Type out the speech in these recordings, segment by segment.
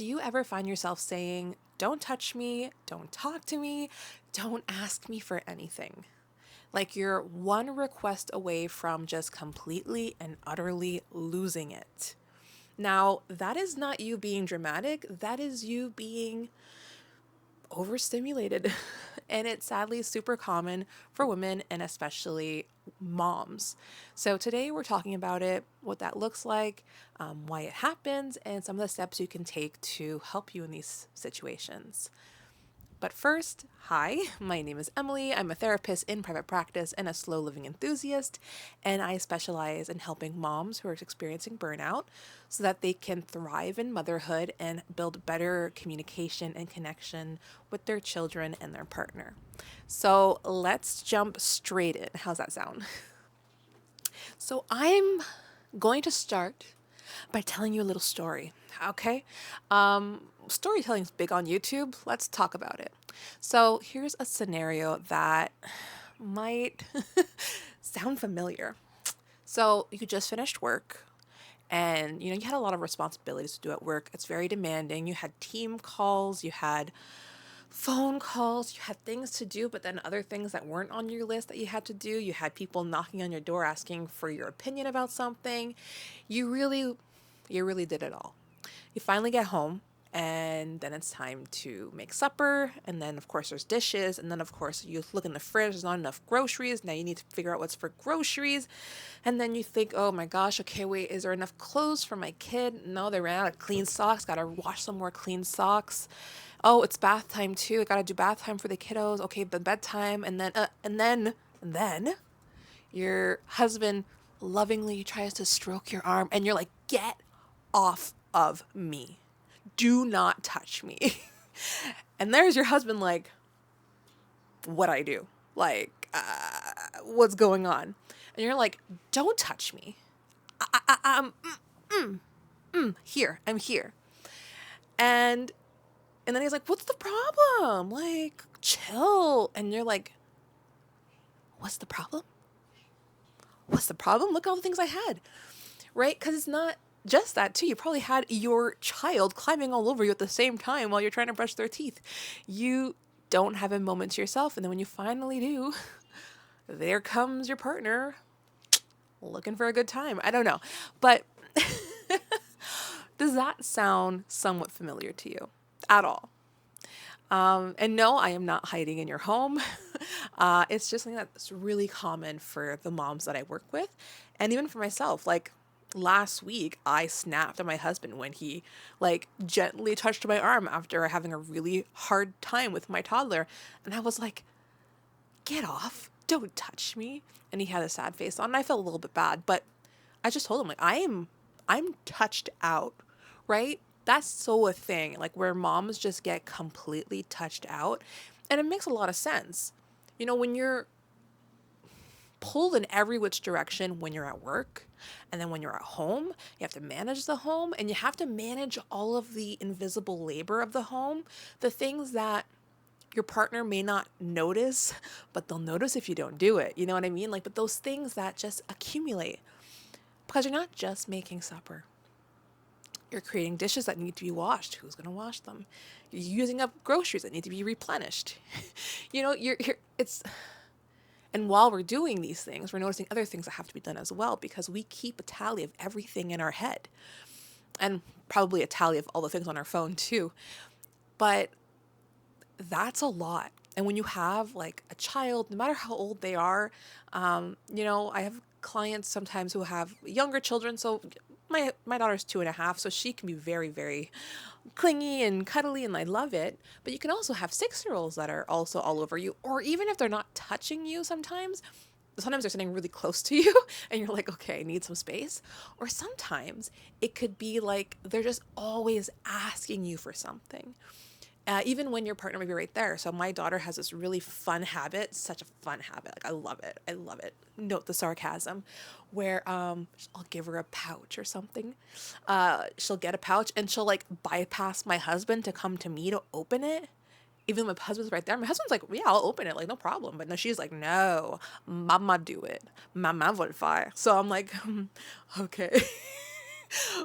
do you ever find yourself saying, don't touch me, don't talk to me, don't ask me for anything? Like you're one request away from just completely and utterly losing it. Now, that is not you being dramatic, that is you being overstimulated. And it's sadly super common for women and especially moms. So today we're talking about it, what that looks like, why it happens, and some of the steps you can take to help you in these situations. But first, hi, my name is Emily. I'm a therapist in private practice and a slow living enthusiast, and I specialize in helping moms who are experiencing burnout so that they can thrive in motherhood and build better communication and connection with their children and their partner. So let's jump straight in. How's that sound? So I'm going to start by telling you a little story. Okay? Storytelling is big on YouTube. Let's talk about it. So here's a scenario that might sound familiar. So you just finished work and you had a lot of responsibilities to do at work. It's very demanding. You had team calls, you had phone calls, you had things to do, but then other things that weren't on your list that you had to do. You had people knocking on your door asking for your opinion about something. You really did it all. You finally get home and then it's time to make supper, and then of course there's dishes, and then of course you look in the fridge, there's not enough groceries. Now you need to figure out what's for groceries, and then you think, oh my gosh, okay, wait, is there enough clothes for my kid? No, they ran out of clean socks, gotta wash some more clean socks. Oh, it's bath time too, I gotta do bath time for the kiddos. Okay, but bedtime, and then your husband lovingly tries to stroke your arm, and you're like, get off of me, do not touch me. And there's your husband like, what I do? Like, what's going on? And you're like, don't touch me. I'm here. I'm here. And and then he's like, what's the problem? Like, chill. And you're like, what's the problem? What's the problem? Look at all the things I had. Right? Because it's not just that too. You probably had your child climbing all over you at the same time while you're trying to brush their teeth. You don't have a moment to yourself. And then when you finally do, there comes your partner looking for a good time. I don't know. But does that sound somewhat familiar to you at all? And no, I am not hiding in your home. It's just something that's really common for the moms that I work with. And even for myself, like last week, I snapped at my husband when he like gently touched my arm after having a really hard time with my toddler. And I was like, get off, don't touch me. And he had a sad face on, and I felt a little bit bad, but I just told him like, I'm touched out, right? That's so a thing, like where moms just get completely touched out. And it makes a lot of sense. When you're pulled in every which direction when you're at work, and then when you're at home, you have to manage the home, and you have to manage all of the invisible labor of the home, the things that your partner may not notice, but they'll notice if you don't do it. You know what I mean? Like, but those things that just accumulate because you're not just making supper. You're creating dishes that need to be washed. Who's going to wash them? You're using up groceries that need to be replenished. It's, and while we're doing these things, we're noticing other things that have to be done as well, because we keep a tally of everything in our head, and probably a tally of all the things on our phone too. But that's a lot. And when you have like a child, no matter how old they are, I have clients sometimes who have younger children. So my daughter's 2.5, so she can be very, very clingy and cuddly, and I love it. But you can also have 6-year-olds that are also all over you, or even if they're not touching you sometimes they're sitting really close to you and you're like, okay, I need some space. Or sometimes it could be like they're just always asking you for something. Even when your partner may be right there. So my daughter has this really fun habit, such a fun habit. Like, I love it. I love it. Note the sarcasm, where I'll give her a pouch or something. She'll get a pouch and she'll like bypass my husband to come to me to open it. Even though my husband's right there. My husband's like, yeah, I'll open it. Like, no problem. But no, she's like, no, mama do it. Mama will fire. So I'm like, okay.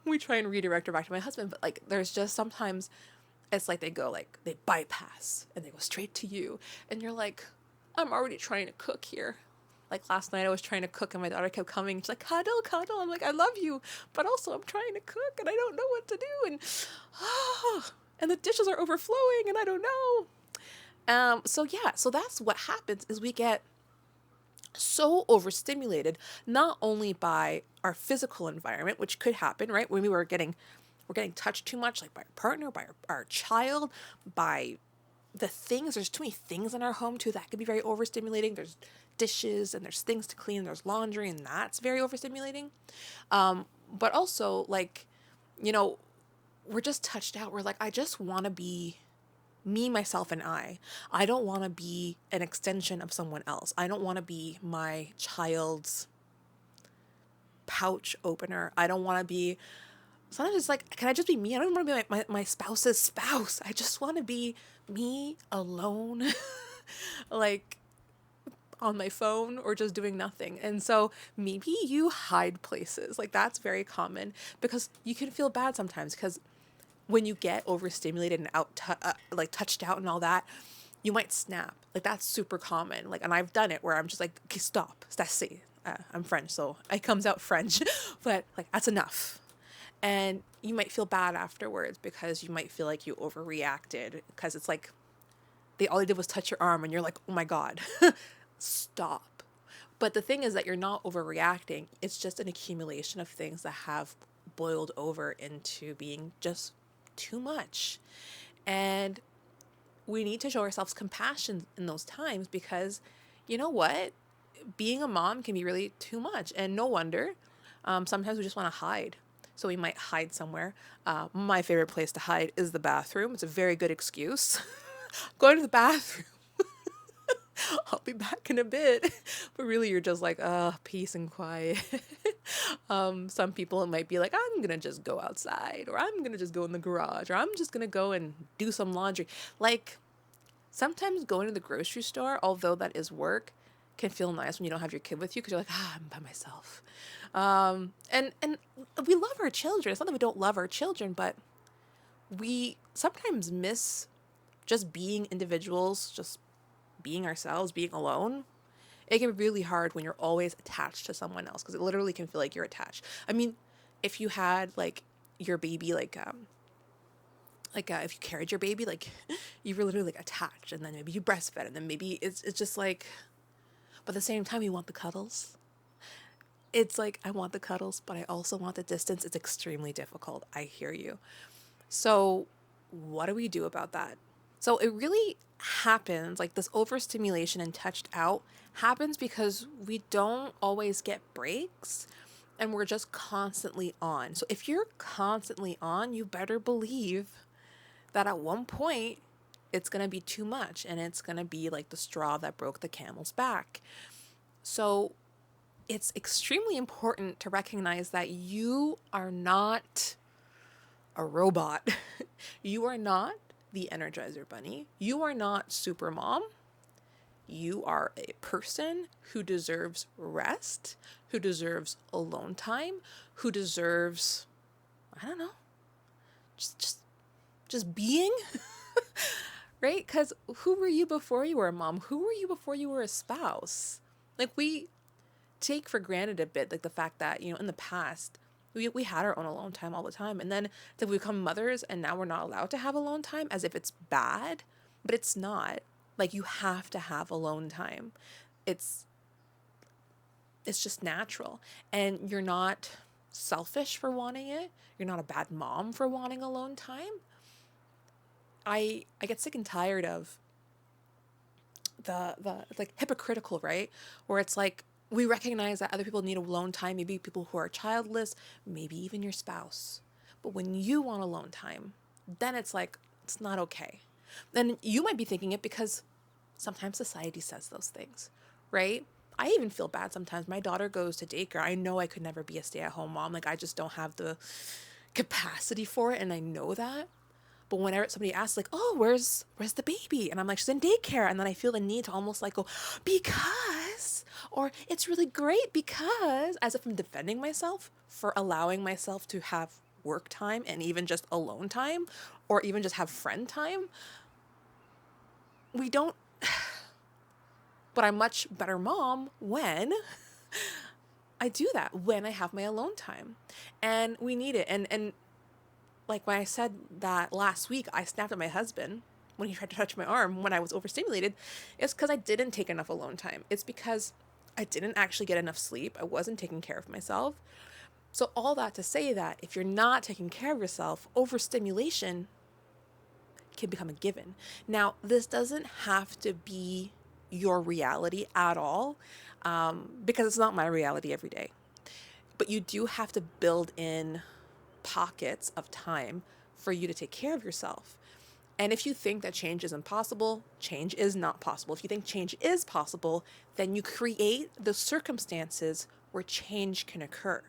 we try and redirect her back to my husband, but like there's just sometimes it's like they bypass and they go straight to you, and you're like, I'm already trying to cook here. Like last night I was trying to cook and my daughter kept coming. She's like, cuddle, cuddle. I'm like, I love you, but also I'm trying to cook and I don't know what to do, and and the dishes are overflowing and I don't know. So yeah, so that's what happens is we get so overstimulated, not only by our physical environment, which could happen, right? When we're getting touched too much, like by our partner, by our child, by the things. There's too many things in our home too that could be very overstimulating. There's dishes and there's things to clean, there's laundry, and that's very overstimulating. But also like, you know, we're just touched out. We're like, I just want to be me, myself, and I. I don't want to be an extension of someone else. I don't want to be my child's pouch opener. I don't want to be, sometimes it's like, can I just be me? I don't want to be my spouse's spouse. I just want to be me alone, like on my phone or just doing nothing. And so maybe you hide places. Like that's very common because you can feel bad sometimes because when you get overstimulated and like touched out and all that, you might snap. Like that's super common. Like, and I've done it where I'm just like, okay, stop. That's it. I'm French, so it comes out French, but like that's enough. And you might feel bad afterwards because you might feel like you overreacted because it's like all they did was touch your arm and you're like, oh my God, stop. But the thing is that you're not overreacting. It's just an accumulation of things that have boiled over into being just too much. And we need to show ourselves compassion in those times because you know what? Being a mom can be really too much. And no wonder. Sometimes we just want to hide. So we might hide somewhere. My favorite place to hide is the bathroom. It's a very good excuse. Going to the bathroom. I'll be back in a bit. But really you're just like, peace and quiet. Some people it might be like, I'm gonna just go outside, or I'm gonna just go in the garage, or I'm just gonna go and do some laundry. Like sometimes going to the grocery store, although that is work, can feel nice when you don't have your kid with you because you're like, I'm by myself. And we love our children. It's not that we don't love our children, but we sometimes miss just being individuals, just being ourselves, being alone. It can be really hard when you're always attached to someone else because it literally can feel like you're attached. I mean, if you had like your baby, if you carried your baby, like you were literally like attached, and then maybe you breastfed, and then maybe it's just like, but at the same time you want the cuddles. It's like, I want the cuddles, but I also want the distance. It's extremely difficult. I hear you. So what do we do about that? So it really happens, like this overstimulation and touched out happens because we don't always get breaks and we're just constantly on. So if you're constantly on, you better believe that at one point it's going to be too much and it's going to be like the straw that broke the camel's back. So it's extremely important to recognize that you are not a robot. You are not the Energizer Bunny. You are not super mom. You are a person who deserves rest, who deserves alone time, who deserves, I don't know, just being, right? Because who were you before you were a mom? Who were you before you were a spouse? Like we take for granted a bit, like the fact that, you know, in the past, we had our own alone time all the time. And then we become mothers and now we're not allowed to have alone time as if it's bad, but it's not. Like you have to have alone time. It's just natural. And you're not selfish for wanting it. You're not a bad mom for wanting alone time. I get sick and tired of the like hypocritical, right? Where it's like, we recognize that other people need alone time, maybe people who are childless, maybe even your spouse. But when you want alone time, then it's like, it's not okay. And you might be thinking it because sometimes society says those things, right? I even feel bad sometimes. My daughter goes to daycare. I know I could never be a stay-at-home mom. Like I just don't have the capacity for it, and I know that. But whenever somebody asks, like, oh, where's the baby? And I'm like, she's in daycare. And then I feel the need to almost like go, because, Or it's really great because, as if I'm defending myself for allowing myself to have work time and even just alone time or even just have friend time. We don't, but I'm much better mom when I do that, when I have my alone time. And we need it. And like when I said that last week, I snapped at my husband when he tried to touch my arm when I was overstimulated. It's because I didn't take enough alone time. It's because I didn't actually get enough sleep. I wasn't taking care of myself. So all that to say that if you're not taking care of yourself, overstimulation can become a given. Now, this doesn't have to be your reality at all, because it's not my reality every day. But you do have to build in pockets of time for you to take care of yourself. And if you think that change is impossible, change is not possible. If you think change is possible, then you create the circumstances where change can occur.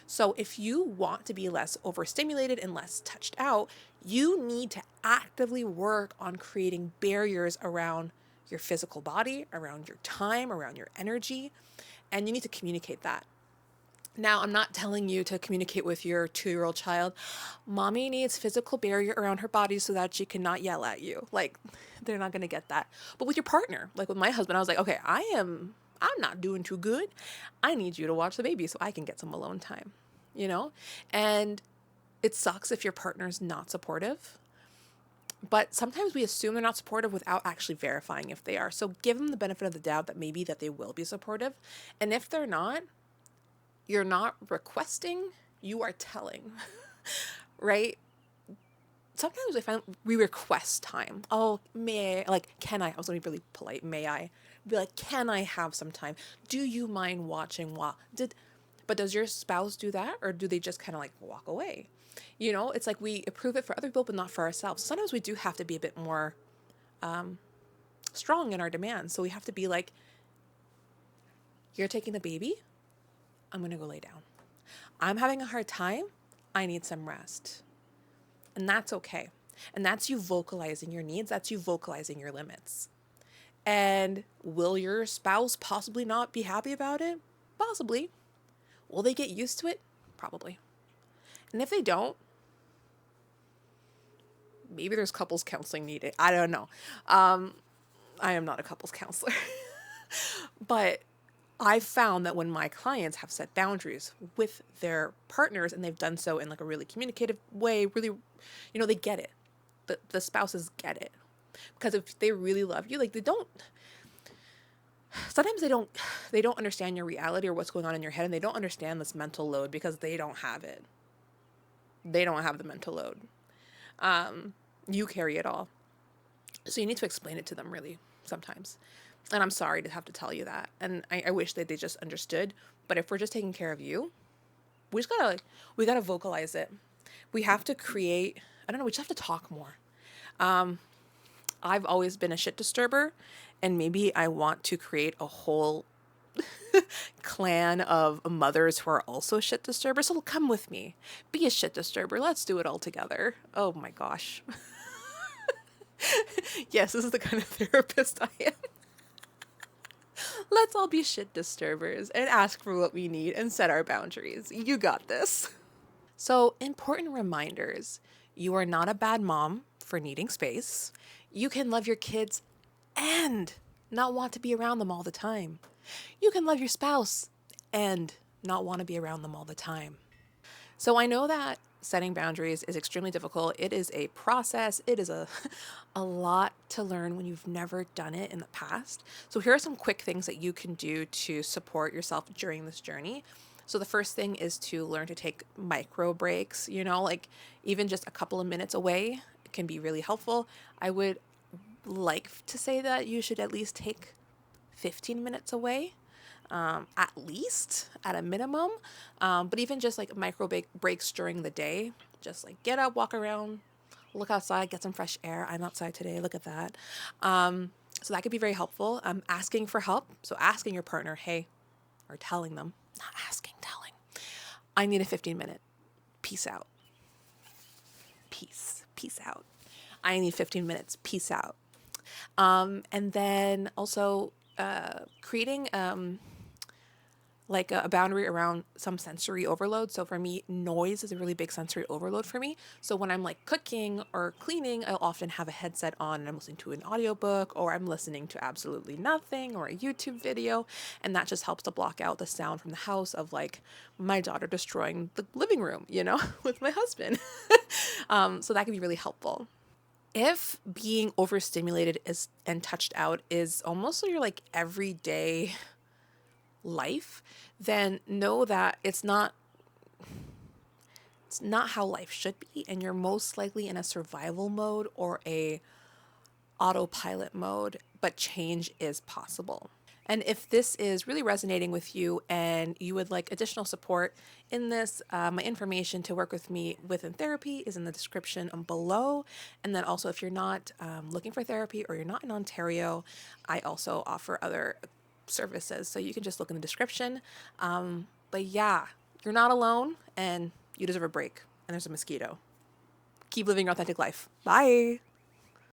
So if you want to be less overstimulated and less touched out, you need to actively work on creating barriers around your physical body, around your time, around your energy, and you need to communicate that. Now, I'm not telling you to communicate with your 2-year-old child, mommy needs physical barrier around her body so that she cannot yell at you. Like, they're not going to get that. But with your partner, like with my husband, I was like, okay, I'm not doing too good. I need you to watch the baby so I can get some alone time, you know? And it sucks if your partner's not supportive. But sometimes we assume they're not supportive without actually verifying if they are. So give them the benefit of the doubt that maybe that they will be supportive. And if they're not, you're not requesting, you are telling, right? Sometimes I find we request time. Oh, may I, like, can I was going to be really polite. May I be like, can I have some time? Do you mind watching but does your spouse do that? Or do they just kind of like walk away? You know, it's like we approve it for other people, but not for ourselves. Sometimes we do have to be a bit more strong in our demands. So we have to be like, you're taking the baby. I'm going to go lay down. I'm having a hard time. I need some rest. And that's okay. And that's you vocalizing your needs. That's you vocalizing your limits. And will your spouse possibly not be happy about it? Possibly. Will they get used to it? Probably. And if they don't, maybe there's couples counseling needed. I don't know. I am not a couples counselor. But I've found that when my clients have set boundaries with their partners and they've done so in like a really communicative way, really, they get it. The spouses get it. Because if they really love you, like sometimes they don't understand your reality or what's going on in your head, and they don't understand this mental load because they don't have it. They don't have the mental load. You carry it all. So you need to explain it to them really sometimes. And I'm sorry to have to tell you that. And I wish that they just understood. But if we're just taking care of you, we gotta vocalize it. We have to create, I don't know, we just have to talk more. I've always been a shit disturber, and maybe I want to create a whole clan of mothers who are also shit disturbers. So come with me. Be a shit disturber. Let's do it all together. Oh my gosh. Yes, this is the kind of therapist I am. Let's all be shit disturbers and ask for what we need and set our boundaries. You got this. So, important reminders. You are not a bad mom for needing space. You can love your kids and not want to be around them all the time. You can love your spouse and not want to be around them all the time. So I know that setting boundaries is extremely difficult. It is a process. It is a lot to learn when you've never done it in the past. So here are some quick things that you can do to support yourself during this journey. So the first thing is to learn to take micro breaks, like even just a couple of minutes away can be really helpful. I would like to say that you should at least take 15 minutes away. At least, at a minimum. But even just like micro breaks during the day, just like get up, walk around, look outside, get some fresh air. I'm outside today. Look at that. So that could be very helpful. Asking for help. So asking your partner, hey, or telling them, not asking, telling, I need a 15-minute. Peace out. Peace out. I need 15 minutes. Peace out. And then also creating like a boundary around some sensory overload. So for me, noise is a really big sensory overload for me. So when I'm like cooking or cleaning, I'll often have a headset on and I'm listening to an audiobook, or I'm listening to absolutely nothing or a YouTube video. And that just helps to block out the sound from the house of like my daughter destroying the living room, with my husband. So that can be really helpful. If being overstimulated is and touched out is almost your like everyday life, then know that it's not how life should be, and you're most likely in a survival mode or a autopilot mode, but change is possible. And if this is really resonating with you and you would like additional support in this, my information to work with me within therapy is in the description below. And then also, if you're not looking for therapy or you're not in Ontario, I also offer other services. So you can just look in the description. But yeah, you're not alone and you deserve a break. And there's a mosquito. Keep living your authentic life. Bye.